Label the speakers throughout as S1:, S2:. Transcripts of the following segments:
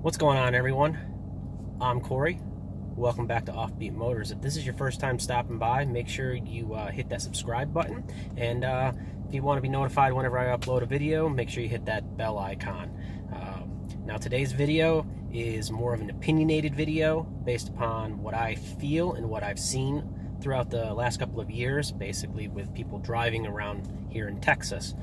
S1: What's going on, everyone? I'm Corey. Welcome back to Offbeat Motors. If this is your first time stopping by, make sure you hit that subscribe button. And if you want to be notified whenever I upload a video, make sure you hit that bell icon. Now, today's video is more of an opinionated video based upon what I feel and what I've seen throughout the last couple of years, basically with people driving around here in Texas.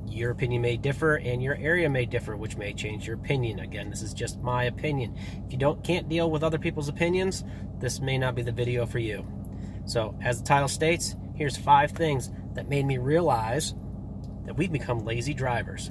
S1: Your opinion may differ and your area may differ, which may change your opinion. Again, this is just my opinion. If you can't deal with other people's opinions, this may not be the video for you. So, as the title states, here's 5 things that made me realize that we've become lazy drivers.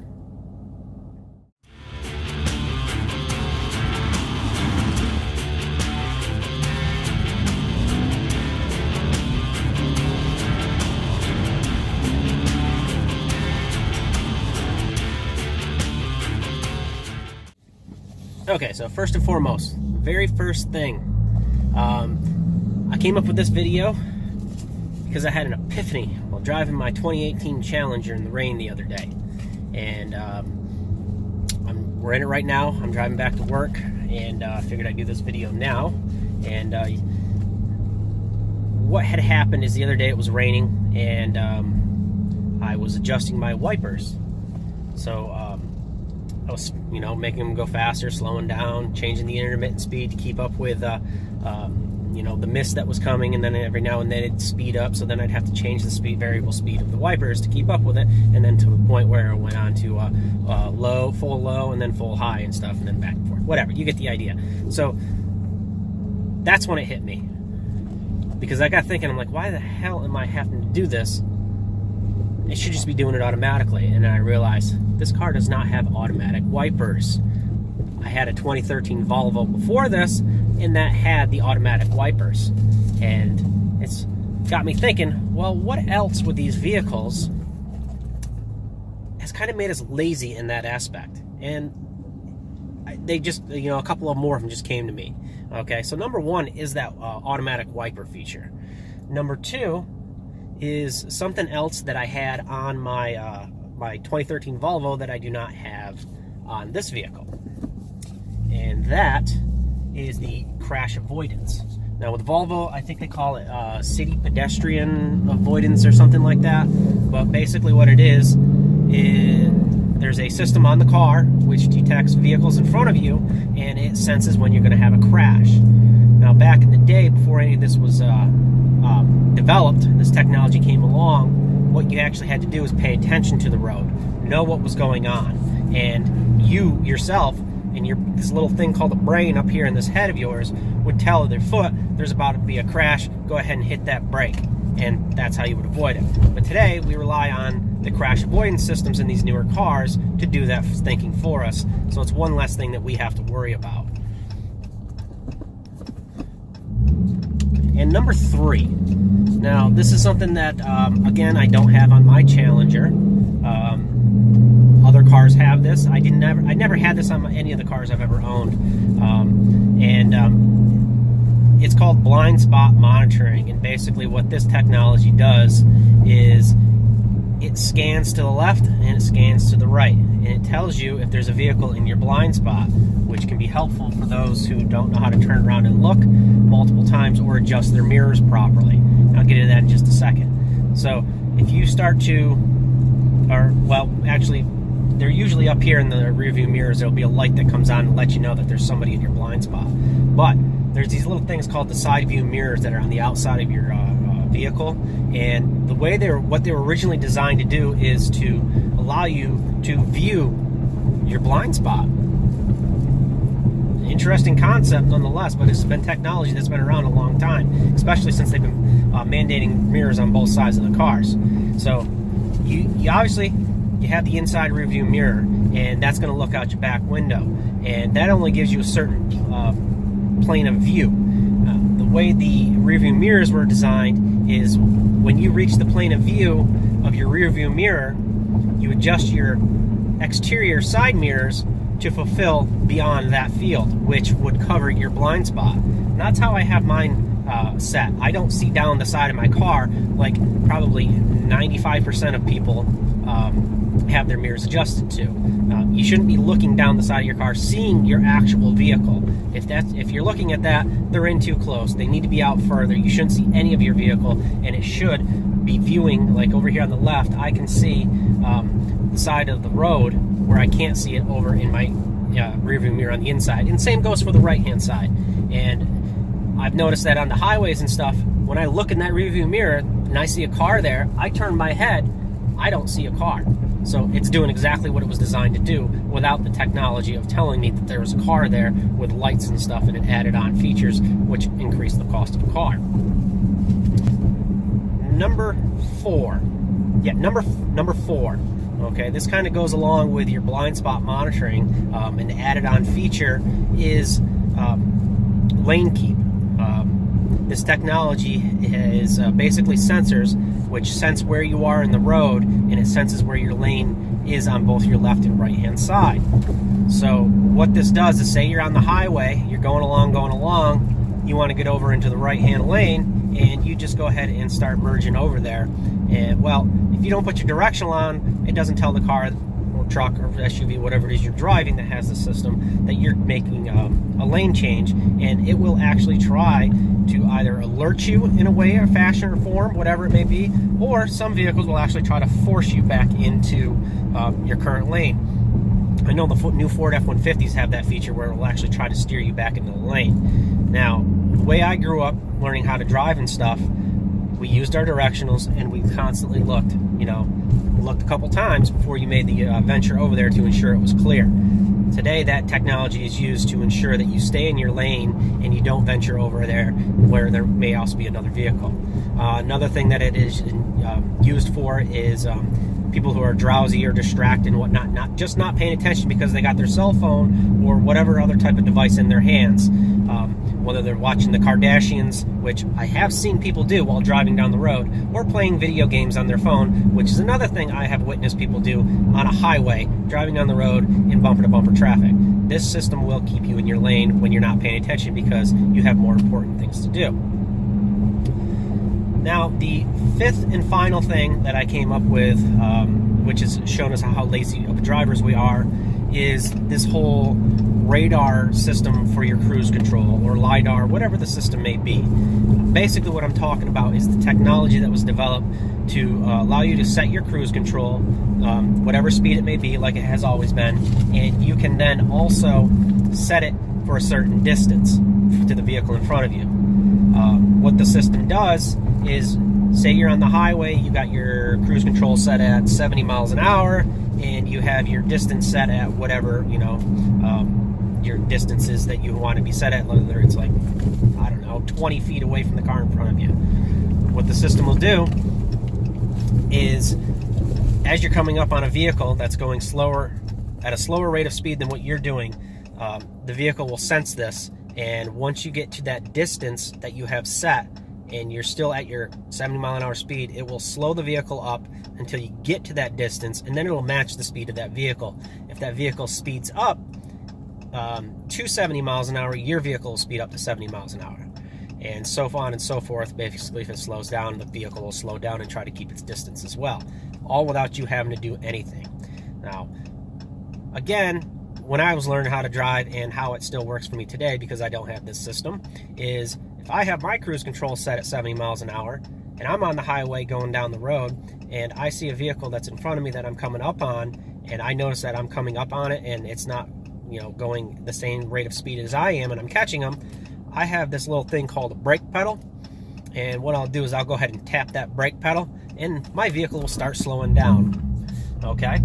S1: Okay, so first and foremost, very first thing, I came up with this video because I had an epiphany while driving my 2018 Challenger in the rain the other day. And we're in it right now. I'm driving back to work, and I figured I'd do this video now. And what had happened is the other day it was raining, and I was adjusting my wipers. So I was, making them go faster, slowing down, changing the intermittent speed to keep up with, the mist that was coming, and then every now and then it'd speed up, so then I'd have to change the variable speed of the wipers to keep up with it, and then to a point where it went on to low, full low, and then full high and stuff, and then back and forth. Whatever, you get the idea. So that's when it hit me, because I got thinking, I'm like, why the hell am I having to do this? It should just be doing it automatically. And then I realized this car does not have automatic wipers. I had a 2013 Volvo before this, and that had the automatic wipers. And it's got me thinking, well, what else with these vehicles has kind of made us lazy in that aspect? And they just, a couple of more of them just came to me. Okay, so number one is that automatic wiper feature. Number two is something else that I had on my my 2013 Volvo that I do not have on this vehicle, and that is the crash avoidance. Now with Volvo, I think they call it city pedestrian avoidance or something like that, but basically what it is there's a system on the car which detects vehicles in front of you, and it senses when you're going to have a crash. Now back in the day, before any of this was developed, this technology came along, what you actually had to do is pay attention to the road, know what was going on, and you yourself and this little thing called a brain up here in this head of yours would tell their foot there's about to be a crash, go ahead and hit that brake, and that's how you would avoid it. But today we rely on the crash avoidance systems in these newer cars to do that thinking for us, so it's one less thing that we have to worry about. And number 3, now this is something that, again, I don't have on my Challenger. Other cars have this. I never had this on any of the cars I've ever owned. It's called blind spot monitoring, and basically what this technology does is it scans to the left and it scans to the right, and it tells you if there's a vehicle in your blind spot, which can be helpful for those who don't know how to turn around and look multiple times or adjust their mirrors properly. I'll get into that in just a second. So if you start to, actually they're usually up here in the rear view mirrors. There'll be a light that comes on and let you know that there's somebody in your blind spot. But there's these little things called the side view mirrors that are on the outside of your vehicle, and what they were originally designed to do is to allow you to view your blind spot. Interesting concept nonetheless, but it's been technology that's been around a long time, especially since they've been mandating mirrors on both sides of the cars. So you obviously you have the inside rear view mirror, and that's going to look out your back window, and that only gives you a certain plane of view. The way the rear view mirrors were designed is when you reach the plane of view of your rear view mirror, you adjust your exterior side mirrors to fulfill beyond that field, which would cover your blind spot. And that's how I have mine set. I don't see down the side of my car like probably 95% of people have their mirrors adjusted to. You shouldn't be looking down the side of your car, seeing your actual vehicle. If you're looking at that, they're in too close. They need to be out further. You shouldn't see any of your vehicle, and it should be viewing, like over here on the left, I can see the side of the road where I can't see it over in my rearview mirror on the inside. And same goes for the right-hand side. And I've noticed that on the highways and stuff, when I look in that rearview mirror and I see a car there, I turn my head, I don't see a car. So it's doing exactly what it was designed to do without the technology of telling me that there was a car there with lights and stuff, and it added on features which increased the cost of the car. Number four. Okay, this kind of goes along with your blind spot monitoring. An added on feature is lane keep. This technology is basically sensors which sense where you are in the road, and it senses where your lane is on both your left and right hand side. So what this does is, say you're on the highway, you're going along, you want to get over into the right hand lane, and you just go ahead and start merging over there. And well, if you don't put your directional on, it doesn't tell the car or truck or SUV, whatever it is you're driving that has the system, that you're making a lane change, and it will actually try to either alert you in a way or fashion or form, whatever it may be, or some vehicles will actually try to force you back into your current lane. I know the new Ford F-150s have that feature where it will actually try to steer you back into the lane. Now, the way I grew up learning how to drive and stuff, we used our directionals, and we constantly looked a couple times before you made the venture over there to ensure it was clear. Today, that technology is used to ensure that you stay in your lane and you don't venture over there where there may also be another vehicle. Another thing that it is used for is people who are drowsy or distracted and whatnot, not paying attention because they got their cell phone or whatever other type of device in their hands. Whether they're watching the Kardashians, which I have seen people do while driving down the road, or playing video games on their phone, which is another thing I have witnessed people do on a highway, driving down the road in bumper-to-bumper traffic. This system will keep you in your lane when you're not paying attention because you have more important things to do. Now, the fifth and final thing that I came up with, which has shown us how lazy of drivers we are, is this whole radar system for your cruise control, or LiDAR, whatever the system may be. Basically what I'm talking about is the technology that was developed to allow you to set your cruise control, whatever speed it may be, like it has always been, and you can then also set it for a certain distance to the vehicle in front of you. What the system does is, say you're on the highway, you got your cruise control set at 70 miles an hour, and you have your distance set at whatever, your distances that you want to be set at, whether it's 20 feet away from the car in front of you. What the system will do is, as you're coming up on a vehicle that's going slower, at a slower rate of speed than what you're doing, the vehicle will sense this, and once you get to that distance that you have set, and you're still at your 70 mile an hour speed, it will slow the vehicle up until you get to that distance, and then it will match the speed of that vehicle. If that vehicle speeds up to 70 miles an hour, your vehicle will speed up to 70 miles an hour. And so on and so forth. Basically, if it slows down, the vehicle will slow down and try to keep its distance as well, all without you having to do anything. Now, again, when I was learning how to drive, and how it still works for me today because I don't have this system, is if I have my cruise control set at 70 miles an hour, and I'm on the highway going down the road, and I see a vehicle that's in front of me that I'm coming up on, and I notice that I'm coming up on it and it's not going the same rate of speed as I am, and I'm catching them, I have this little thing called a brake pedal, and what I'll do is I'll go ahead and tap that brake pedal, and my vehicle will start slowing down. Okay?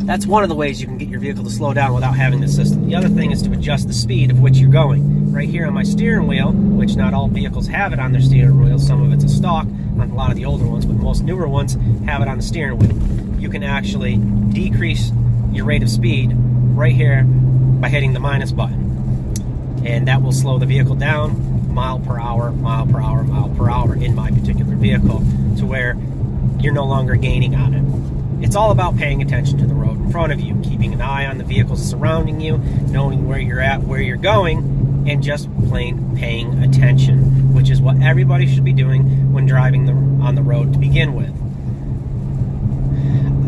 S1: That's one of the ways you can get your vehicle to slow down without having the system. The other thing is to adjust the speed of which you're going. Right here on my steering wheel, which not all vehicles have it on their steering wheel, some of it's a stock on a lot of the older ones, but most newer ones have it on the steering wheel. You can actually decrease your rate of speed right here by hitting the minus button. And that will slow the vehicle down mile per hour, mile per hour, mile per hour in my particular vehicle, to where you're no longer gaining on it. It's all about paying attention to the road in front of you, keeping an eye on the vehicles surrounding you, knowing where you're at, where you're going, and just plain paying attention, which is what everybody should be doing when driving on the road to begin with.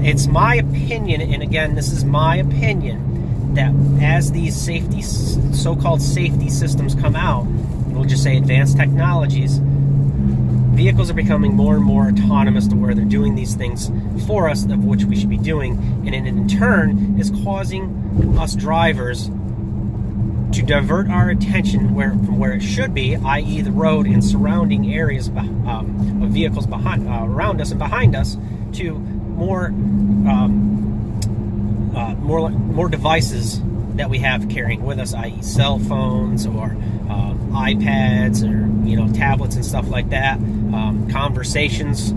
S1: It's my opinion, and again, this is my opinion, that as these so-called safety systems come out, we'll just say advanced technologies, vehicles are becoming more and more autonomous to where they're doing these things for us, of which we should be doing, and in turn is causing us drivers to divert our attention from where it should be, i.e. the road and surrounding areas of vehicles around us and behind us, to more devices that we have carrying with us, i.e. cell phones or iPads or tablets and stuff like that. Conversations.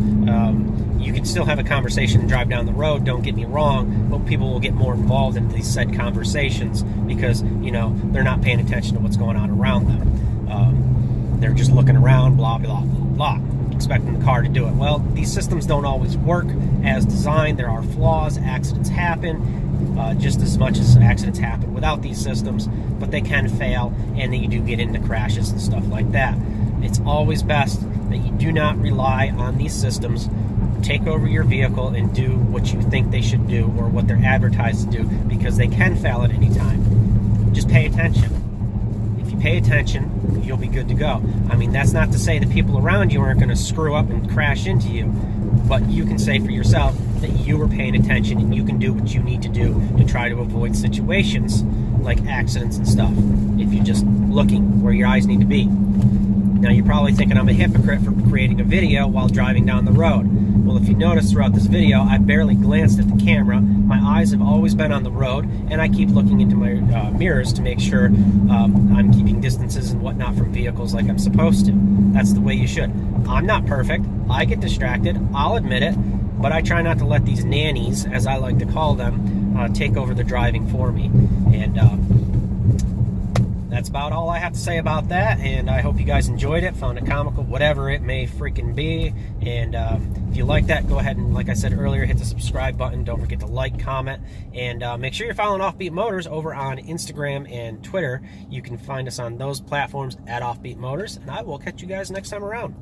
S1: You can still have a conversation and drive down the road, don't get me wrong, but people will get more involved in these said conversations because they're not paying attention to what's going on around them. They're just looking around, blah blah blah, expecting the car to do it. Well, these systems don't always work as designed. There are flaws. Accidents happen. Just as much as accidents happen without these systems, but they can fail, and then you do get into crashes and stuff like that. It's always best that you do not rely on these systems. Take over your vehicle and do what you think they should do or what they're advertised to do, because they can fail at any time. Just pay attention. If you pay attention, you'll be good to go. I mean, that's not to say the people around you aren't going to screw up and crash into you, but you can say for yourself that you were paying attention and you can do what you need to do to try to avoid situations like accidents and stuff if you're just looking where your eyes need to be. Now, you're probably thinking I'm a hypocrite for creating a video while driving down the road. Well, if you notice throughout this video, I barely glanced at the camera. My eyes have always been on the road, and I keep looking into my mirrors to make sure I'm keeping distances and whatnot from vehicles like I'm supposed to. That's the way you should. I'm not perfect. I get distracted. I'll admit it. But I try not to let these nannies, as I like to call them, take over the driving for me. And that's about all I have to say about that. And I hope you guys enjoyed it, found it comical, whatever it may freaking be. And if you like that, go ahead and, like I said earlier, hit the subscribe button. Don't forget to like, comment, and make sure you're following Offbeat Motors over on Instagram and Twitter. You can find us on those platforms at Offbeat Motors. And I will catch you guys next time around.